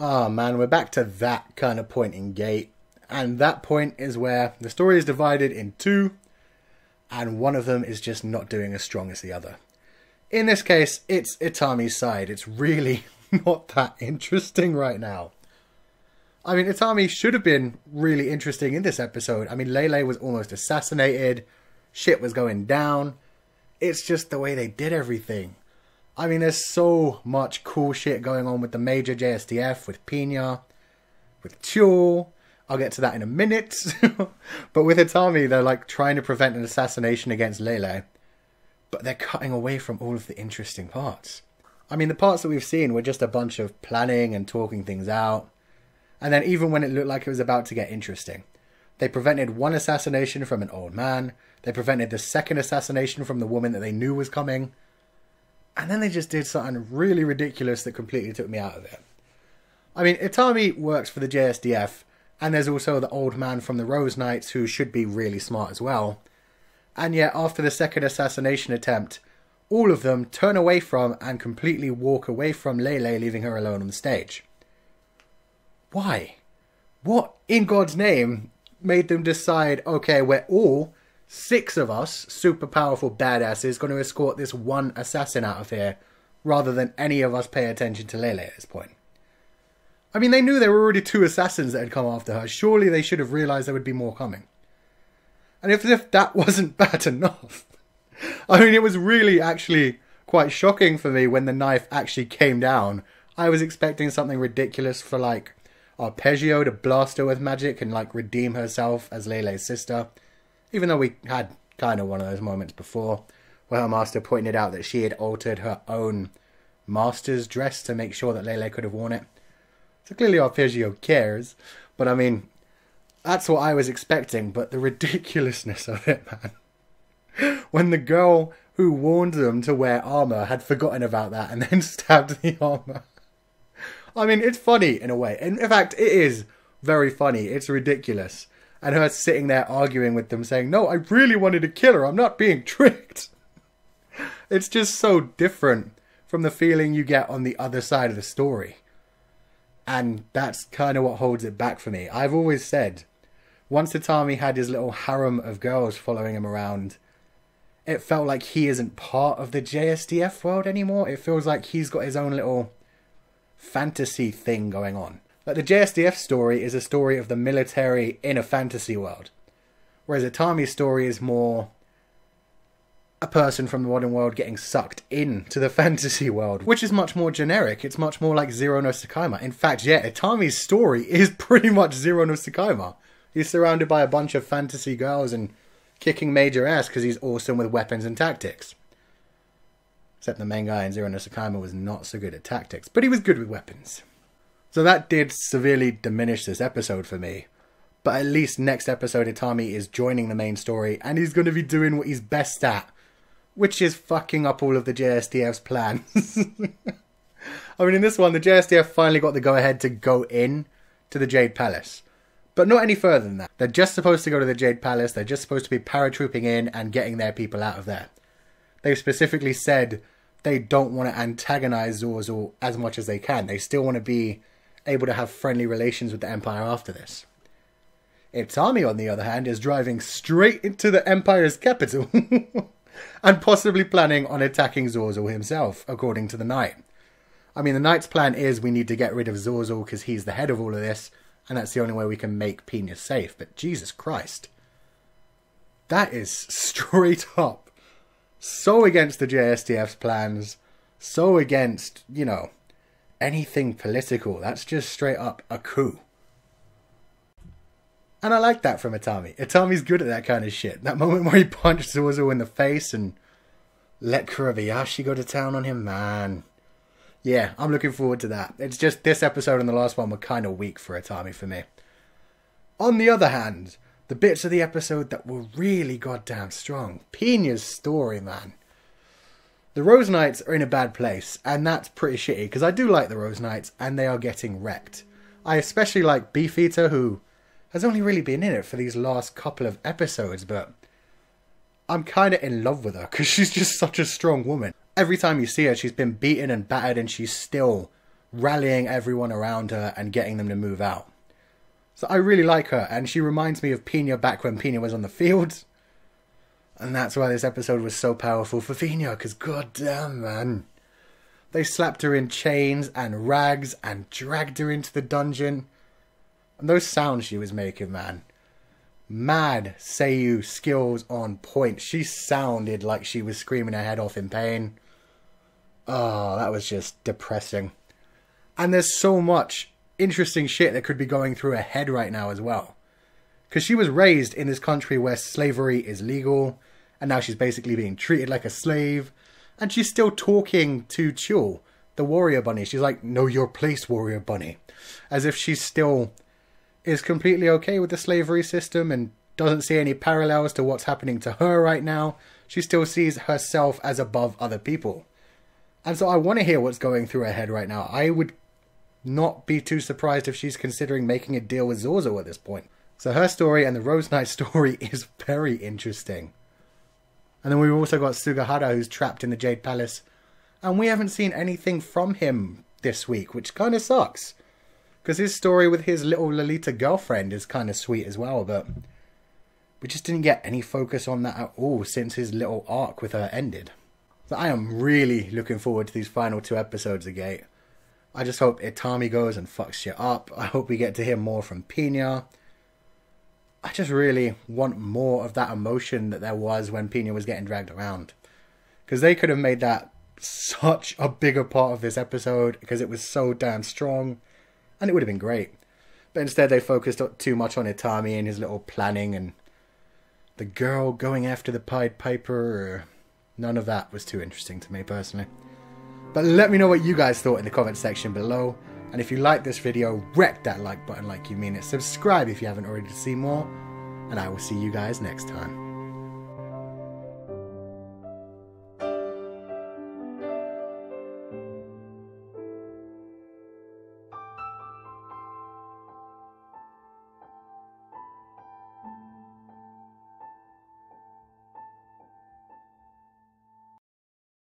Oh man, we're back to that kind of point in Gate. And that point is where the story is divided in two, and one of them is just not doing as strong as the other. In this case, it's Itami's side. It's really not that interesting right now. I mean, Itami should have been really interesting in this episode. I mean, Lelei was almost assassinated. Shit was going down. It's just the way they did everything. I mean, there's so much cool shit going on with the major JSDF, with Pina, with Tyuule. I'll get to that in a minute. But with Itami, they're like trying to prevent an assassination against Lelei. But they're cutting away from all of the interesting parts. I mean, the parts that we've seen were just a bunch of planning and talking things out. And then even when it looked like it was about to get interesting, they prevented one assassination from an old man. They prevented the second assassination from the woman that they knew was coming. And then they just did something really ridiculous that completely took me out of it. I mean, Itami works for the JSDF, and there's also the old man from the Rose Knights who should be really smart as well. And yet, after the second assassination attempt, all of them turn away from and completely walk away from Lelei, leaving her alone on the stage. Why? What, in God's name, made them decide, okay, we're all, 6 of us, super powerful badasses, going to escort this one assassin out of here, rather than any of us pay attention to Lelei at this point? I mean, they knew there were already 2 assassins that had come after her. Surely they should have realised there would be more coming. And if that wasn't bad enough, I mean, it was really actually quite shocking for me when the knife actually came down. I was expecting something ridiculous for, like, Arpeggio to blast her with magic and, like, redeem herself as Lelei's sister. Even though we had kind of one of those moments before, where her master pointed out that she had altered her own master's dress to make sure that Lelei could have worn it. So clearly Arpeggio cares, but I mean, that's what I was expecting, but the ridiculousness of it, man. When the girl who warned them to wear armour had forgotten about that and then stabbed the armour. I mean, it's funny in a way. In fact, it is very funny. It's ridiculous. And her sitting there arguing with them saying, no, I really wanted to kill her. I'm not being tricked. It's just so different from the feeling you get on the other side of the story. And that's kind of what holds it back for me. I've always said, once Itami had his little harem of girls following him around, it felt like he isn't part of the JSDF world anymore. It feels like he's got his own little fantasy thing going on. Like, the JSDF story is a story of the military in a fantasy world. Whereas Itami's story is more a person from the modern world getting sucked into the fantasy world, which is much more generic. It's much more like Zero no Tsukaima. In fact, yeah, Itami's story is pretty much Zero no Tsukaima. He's surrounded by a bunch of fantasy girls and kicking major ass because he's awesome with weapons and tactics. Except the main guy in Zero no Tsukaima was not so good at tactics, but he was good with weapons. So that did severely diminish this episode for me. But at least next episode Itami is joining the main story and he's going to be doing what he's best at, which is fucking up all of the JSDF's plans. I mean, in this one, the JSDF finally got the go-ahead to go in to the Jade Palace. But not any further than that. They're just supposed to go to the Jade Palace. They're just supposed to be paratrooping in and getting their people out of there. They've specifically said they don't want to antagonize Zorzal as much as they can. They still want to be able to have friendly relations with the Empire after this. Itami, on the other hand, is driving straight into the Empire's capital and possibly planning on attacking Zorzal himself, according to the Knight. I mean, the Knight's plan is we need to get rid of Zorzal because he's the head of all of this, and that's the only way we can make Pina safe. But Jesus Christ, that is straight up so against the JSDF's plans, so against, you know, anything political. That's just straight up a coup. And I like that from Itami. Itami's good at that kind of shit. That moment where he punched Zorzal in the face and let Kurabayashi go to town on him, man. Yeah, I'm looking forward to that. It's just this episode and the last one were kind of weak for Itami for me. On the other hand, the bits of the episode that were really goddamn strong. Pina's story, man. The Rose Knights are in a bad place, and that's pretty shitty, because I do like the Rose Knights, and they are getting wrecked. I especially like Beefeater, who has only really been in it for these last couple of episodes, but I'm kind of in love with her, because she's just such a strong woman. Every time you see her, she's been beaten and battered, and she's still rallying everyone around her and getting them to move out. So I really like her, and she reminds me of Pina back when Pina was on the field. And that's why this episode was so powerful for Pina, because goddamn, man. They slapped her in chains and rags and dragged her into the dungeon. And those sounds she was making, man. Mad Seiyu skills on point. She sounded like she was screaming her head off in pain. Oh, that was just depressing. And there's so much interesting shit that could be going through her head right now as well. Because she was raised in this country where slavery is legal, and now she's basically being treated like a slave, and she's still talking to Tyuule, the warrior bunny. She's like, know your place, warrior bunny. As if she still is completely okay with the slavery system and doesn't see any parallels to what's happening to her right now. She still sees herself as above other people. And so I want to hear what's going through her head right now. I would not be too surprised if she's considering making a deal with Zorzal at this point. So her story and the Rose Knight story is very interesting. And then we've also got Sugahara, who's trapped in the Jade Palace. And we haven't seen anything from him this week, which kind of sucks. Because his story with his little Lolita girlfriend is kind of sweet as well, but we just didn't get any focus on that at all since his little arc with her ended. So I am really looking forward to these final 2 episodes of Gate. I just hope Itami goes and fucks shit up. I hope we get to hear more from Pina. I just really want more of that emotion that there was when Pina was getting dragged around. Because they could have made that such a bigger part of this episode, because it was so damn strong. And it would have been great. But instead they focused too much on Itami and his little planning and the girl going after the Pied Piper. None of that was too interesting to me personally. But let me know what you guys thought in the comment section below. And if you like this video, wreck that like button like you mean it. Subscribe if you haven't already to see more. And I will see you guys next time.